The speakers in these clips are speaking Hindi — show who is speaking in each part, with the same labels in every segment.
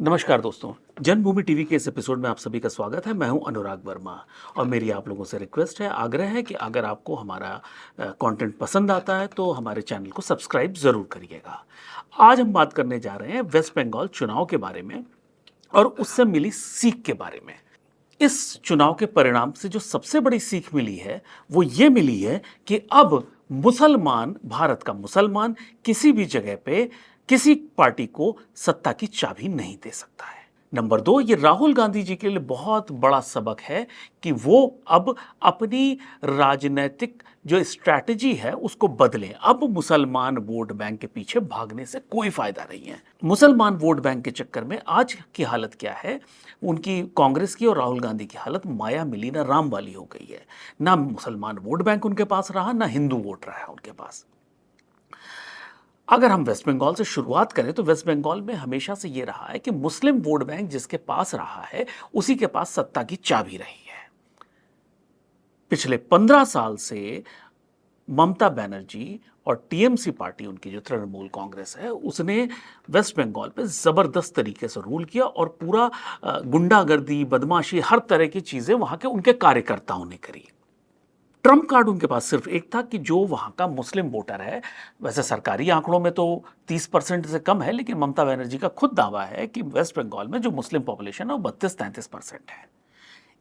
Speaker 1: नमस्कार दोस्तों, जन्मभूमि टीवी के इस एपिसोड में आप सभी का स्वागत है। मैं हूं अनुराग वर्मा और मेरी आप लोगों से रिक्वेस्ट है, आग्रह है कि अगर आपको हमारा कंटेंट पसंद आता है तो हमारे चैनल को सब्सक्राइब ज़रूर करिएगा। आज हम बात करने जा रहे हैं वेस्ट बंगाल चुनाव के बारे में और उससे मिली सीख के बारे में। इस चुनाव के परिणाम से जो सबसे बड़ी सीख मिली है वो ये मिली है कि अब मुसलमान, भारत का मुसलमान किसी भी जगह पे किसी पार्टी को सत्ता की चाबी नहीं दे सकता है। नंबर 2, ये राहुल गांधी जी के लिए बहुत बड़ा सबक है कि वो अब अपनी राजनीतिक जो स्ट्रैटेजी है उसको बदलें। अब मुसलमान वोट बैंक के पीछे भागने से कोई फायदा नहीं है। मुसलमान वोट बैंक के चक्कर में आज की हालत क्या है, उनकी कांग्रेस की और राहुल गांधी की हालत माया मिली ना राम वाली हो गई है। ना मुसलमान वोट बैंक उनके पास रहा, ना हिंदू वोट रहा है उनके पास। अगर हम वेस्ट बंगाल से शुरुआत करें तो वेस्ट बंगाल में हमेशा से ये रहा है कि मुस्लिम वोट बैंक जिसके पास रहा है उसी के पास सत्ता की चाबी रही है। पिछले 15 साल से ममता बनर्जी और टीएमसी पार्टी, उनकी जो तृणमूल कांग्रेस है, उसने वेस्ट बंगाल पे जबरदस्त तरीके से रूल किया और पूरा गुंडागर्दी, बदमाशी, हर तरह की चीजें वहां के उनके कार्यकर्ताओं ने करी। ट्रम्प कार्ड उनके पास सिर्फ एक था कि जो वहां का मुस्लिम वोटर है, वैसे सरकारी आंकड़ों में तो 30% से कम है, लेकिन ममता बनर्जी का खुद दावा है कि वेस्ट बंगाल में जो मुस्लिम पॉपुलेशन है वो 32-33% है।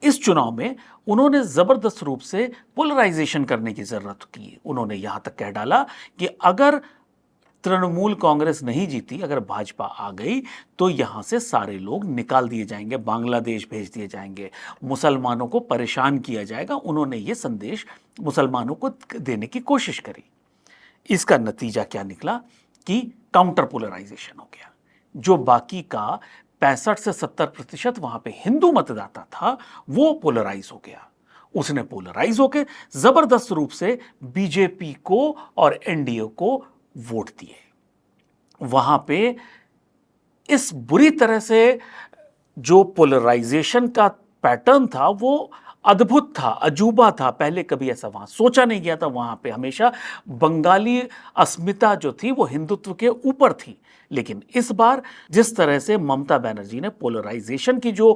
Speaker 1: इस चुनाव में उन्होंने जबरदस्त रूप से पोलराइजेशन करने की जरूरत की। उन्होंने यहां तक कह डाला कि अगर तृणमूल कांग्रेस नहीं जीती, अगर भाजपा आ गई तो यहां से सारे लोग निकाल दिए जाएंगे, बांग्लादेश भेज दिए जाएंगे, मुसलमानों को परेशान किया जाएगा। उन्होंने ये संदेश मुसलमानों को देने की कोशिश करी। इसका नतीजा क्या निकला कि काउंटर पोलराइजेशन हो गया। जो बाकी का 65 से 70% वहां पे हिंदू मतदाता था वो पोलराइज हो गया। उसने पोलराइज होकर जबरदस्त रूप से बीजेपी को और एनडीए को वोट दिए। वहां पे इस बुरी तरह से जो पोलराइजेशन का पैटर्न था वो अद्भुत था, अजूबा था। पहले कभी ऐसा वहां सोचा नहीं गया था। वहां पे हमेशा बंगाली अस्मिता जो थी वो हिंदुत्व के ऊपर थी। लेकिन इस बार जिस तरह से ममता बनर्जी ने पोलराइजेशन की जो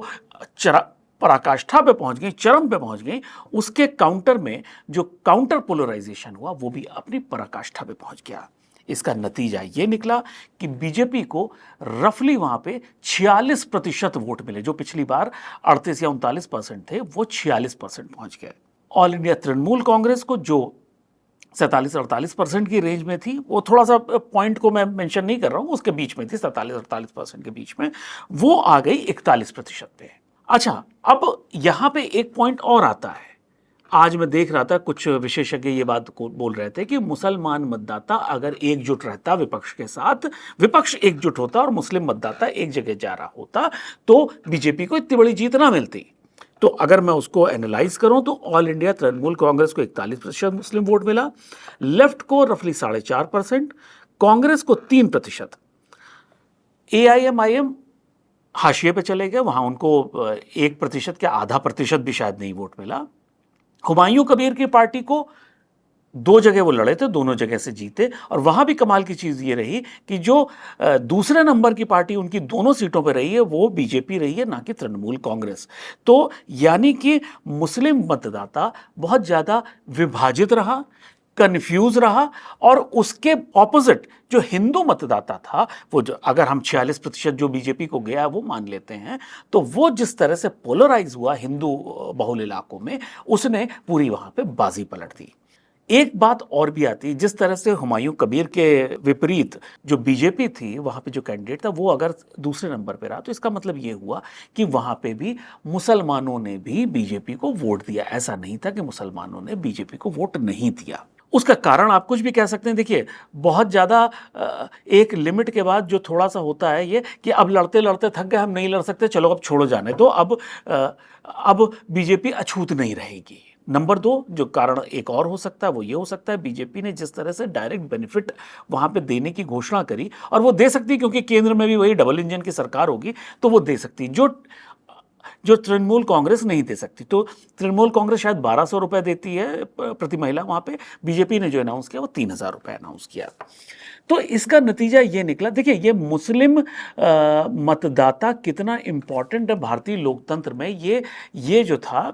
Speaker 1: पराकाष्ठा पे पहुंच गई, चरम पे पहुंच गई, उसके काउंटर में जो काउंटर पोलराइजेशन हुआ वो भी अपनी पराकाष्ठा पे पहुंच गया। इसका नतीजा ये निकला कि बीजेपी को रफली वहां पे 46% वोट मिले। जो पिछली बार 38 या 39% थे वो 46% पहुंच गए। ऑल इंडिया तृणमूल कांग्रेस को जो 47-48% की रेंज में थी, वो थोड़ा सा पॉइंट को मैं मेंशन नहीं कर रहा हूं, उसके बीच में थी, 47-48% के बीच में, वो आ गई 41% पे। अच्छा, अब यहां पे एक पॉइंट और आता है। आज मैं देख रहा था कुछ विशेषज्ञ ये बात को बोल रहे थे कि मुसलमान मतदाता अगर एकजुट रहता विपक्ष के साथ, विपक्ष एकजुट होता और मुस्लिम मतदाता एक जगह जा रहा होता तो बीजेपी को इतनी बड़ी जीत ना मिलती। तो अगर मैं उसको एनालाइज करूं तो ऑल इंडिया तृणमूल कांग्रेस को 41% मुस्लिम वोट मिला, लेफ्ट को रफली 4.5%, कांग्रेस को 3%, एआईएमआईएम हाशिए पे चले गए, वहां उनको 1% क्या आधा प्रतिशत भी शायद नहीं वोट मिला। हुमायूं कबीर की पार्टी को 2 जगह वो लड़े थे, दोनों जगह से जीते। और वहां भी कमाल की चीज ये रही कि जो दूसरे नंबर की पार्टी उनकी दोनों सीटों पर रही है वो बीजेपी रही है, ना कि तृणमूल कांग्रेस। तो यानी कि मुस्लिम मतदाता बहुत ज्यादा विभाजित रहा, कंफ्यूज रहा। और उसके ऑपोजिट जो हिंदू मतदाता था, वो जो अगर हम 46% जो बीजेपी को गया वो मान लेते हैं, तो वो जिस तरह से पोलराइज हुआ हिंदू बहुल इलाकों में, उसने पूरी वहां पे बाजी पलट दी। एक बात और भी आती, जिस तरह से हुमायूं कबीर के विपरीत जो बीजेपी थी, वहां पे जो कैंडिडेट था वो अगर दूसरे नंबर पे रहा तो इसका मतलब ये हुआ कि वहां पे भी मुसलमानों ने भी बीजेपी को वोट दिया। ऐसा नहीं था कि मुसलमानों ने बीजेपी को वोट नहीं दिया। उसका कारण आप कुछ भी कह सकते हैं। देखिए, बहुत ज़्यादा एक लिमिट के बाद जो थोड़ा सा होता है ये कि अब लड़ते लड़ते थक गए, हम नहीं लड़ सकते, चलो अब छोड़ो जाने दो, अब बीजेपी अछूत नहीं रहेगी। नंबर 2 जो कारण एक और हो सकता है वो ये हो सकता है, बीजेपी ने जिस तरह से डायरेक्ट बेनिफिट वहां पे देने की घोषणा करी, और वो दे सकती है क्योंकि केंद्र में भी वही डबल इंजन की सरकार होगी तो वो दे सकती। जो जो तृणमूल कांग्रेस नहीं दे सकती। तो तृणमूल कांग्रेस शायद 1200 रुपये देती है प्रति महिला, वहाँ पे बीजेपी ने जो अनाउंस किया वो 3000 रुपये अनाउंस किया। तो इसका नतीजा ये निकला, देखिए ये मुस्लिम मतदाता कितना इम्पोर्टेंट है भारतीय लोकतंत्र में, ये जो था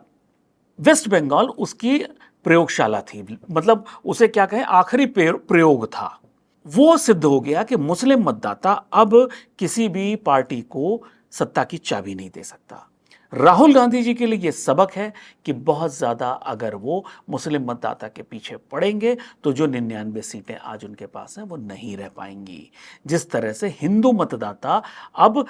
Speaker 1: वेस्ट बंगाल उसकी प्रयोगशाला थी, मतलब उसे क्या कहें, आखिरी प्रयोग था। वो सिद्ध हो गया कि मुस्लिम मतदाता अब किसी भी पार्टी को सत्ता की चाबी नहीं दे सकता। राहुल गांधी जी के लिए यह सबक है कि बहुत ज्यादा अगर वो मुस्लिम मतदाता के पीछे पड़ेंगे तो जो 99 सीटें आज उनके पास हैं वो नहीं रह पाएंगी। जिस तरह से हिंदू मतदाता अब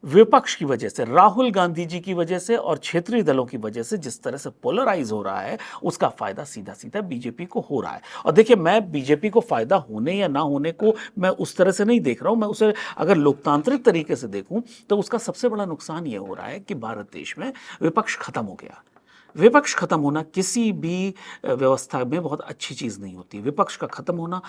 Speaker 1: विपक्ष की वजह से, राहुल गांधी जी की वजह से और क्षेत्रीय दलों की वजह से जिस तरह से पोलराइज हो रहा है, उसका फायदा सीधा सीधा बीजेपी को हो रहा है। और देखिए, मैं बीजेपी को फायदा होने या ना होने को मैं उस तरह से नहीं देख रहा हूं, मैं उसे अगर लोकतांत्रिक तरीके से देखूं तो उसका सबसे बड़ा नुकसान यह हो रहा है कि भारत देश में विपक्ष खत्म हो गया। विपक्ष खत्म होना किसी भी व्यवस्था में बहुत अच्छी चीज नहीं होती। विपक्ष का खत्म होना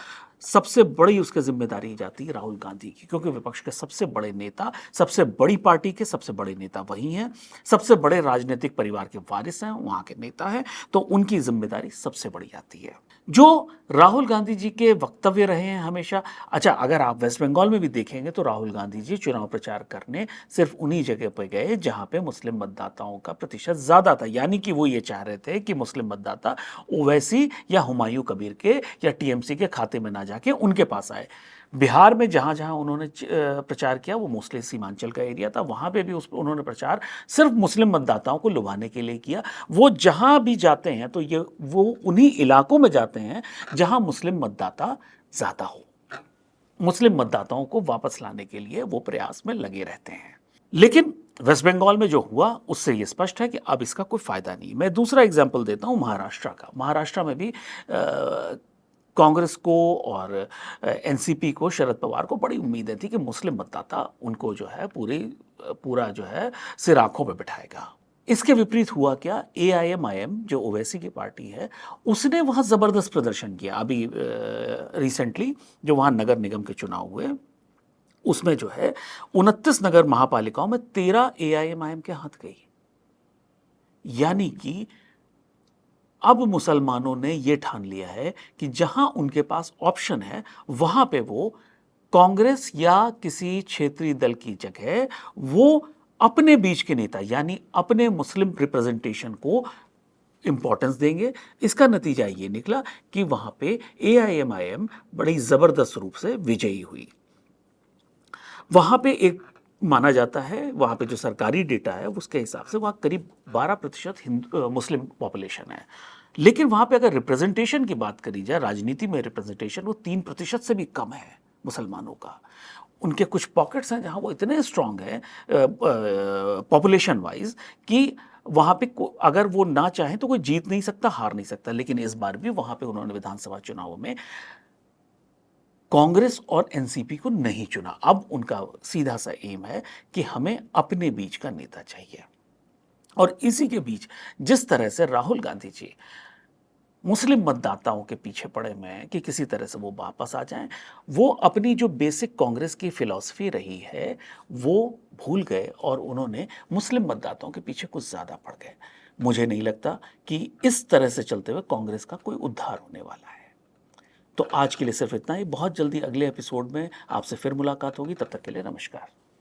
Speaker 1: सबसे बड़ी उसकी जिम्मेदारी जाती है राहुल गांधी की, क्योंकि विपक्ष के सबसे बड़े नेता, सबसे बड़ी पार्टी के सबसे बड़े नेता वही हैं, सबसे बड़े राजनीतिक परिवार के वारिस हैं, वहां के नेता हैं, तो उनकी जिम्मेदारी सबसे बड़ी आती है। जो राहुल गांधी जी के वक्तव्य रहे हैं हमेशा, अच्छा अगर आप वेस्ट बंगाल में भी देखेंगे तो राहुल गांधी जी चुनाव प्रचार करने सिर्फ उन्हीं जगह पर गए जहां पे मुस्लिम मतदाताओं का प्रतिशत ज्यादा था, यानी कि वो ये चाह रहे थे कि मुस्लिम मतदाता ओवैसी या हुमायूं कबीर के या टीएमसी के खाते में ना जाके उनके पास आए। बिहार में जहां जहां उन्होंने प्रचार किया वो मोस्टली सीमांचल का एरिया था, वहां पे भी उन्होंने प्रचार सिर्फ मुस्लिम मतदाताओं को लुभाने के लिए किया। वो जहां भी जाते हैं तो ये वो उन्हीं इलाकों में जाते हैं जहां मुस्लिम मतदाता ज्यादा हो। मुस्लिम मतदाताओं को वापस लाने के लिए वो प्रयास में लगे रहते हैं। लेकिन वेस्ट बंगाल में जो हुआ उससे ये स्पष्ट है कि अब इसका कोई फायदा नहीं। मैं दूसरा एग्जाम्पल देता हूं महाराष्ट्र का। महाराष्ट्र में भी कांग्रेस को और एनसीपी को, शरद पवार को बड़ी उम्मीदें थी कि मुस्लिम मतदाता उनको जो है पूरा जो है सिर आंखों पे बिठाएगा। इसके विपरीत हुआ क्या, एआईएमआईएम जो ओवैसी की पार्टी है उसने वहां जबरदस्त प्रदर्शन किया। अभी रिसेंटली जो वहां नगर निगम के चुनाव हुए उसमें जो है 29 नगर महापालिकाओं में 13 एआईएमआईएम के हाथ गई। यानी कि अब मुसलमानों ने यह ठान लिया है कि जहां उनके पास ऑप्शन है वहां पे वो कांग्रेस या किसी क्षेत्रीय दल की जगह वो अपने बीच के नेता यानी अपने मुस्लिम रिप्रेजेंटेशन को इंपॉर्टेंस देंगे। इसका नतीजा ये निकला कि वहां पे एआईएमआईएम बड़ी जबरदस्त रूप से विजयी हुई। वहां पे एक माना जाता है, वहां पे जो सरकारी डेटा है उसके हिसाब से वहां करीब 12% मुस्लिम पॉपुलेशन है। लेकिन वहां पे अगर रिप्रेजेंटेशन की बात करी जाए, राजनीति में रिप्रेजेंटेशन, वो 3% से भी कम है मुसलमानों का। उनके कुछ पॉकेट्स हैं जहां वो इतने स्ट्रांग है पॉपुलेशन वाइज कि वहां पे अगर वो ना चाहें तो कोई जीत नहीं सकता, हार नहीं सकता। लेकिन इस बार भी वहां पे उन्होंने विधानसभा चुनावों में कांग्रेस और एनसीपी को नहीं चुना। अब उनका सीधा सा एम है कि हमें अपने बीच का नेता चाहिए। और इसी के बीच जिस तरह से राहुल गांधी जी मुस्लिम मतदाताओं के पीछे पड़े हुए हैं कि किसी तरह से वो वापस आ जाएं, वो अपनी जो बेसिक कांग्रेस की फिलॉसफी रही है वो भूल गए और उन्होंने मुस्लिम मतदाताओं के पीछे कुछ ज़्यादा पड़ गए। मुझे नहीं लगता कि इस तरह से चलते हुए कांग्रेस का कोई उद्धार होने वाला है। तो आज के लिए सिर्फ इतना ही। बहुत जल्दी अगले एपिसोड में आपसे फिर मुलाकात होगी। तब तक के लिए नमस्कार।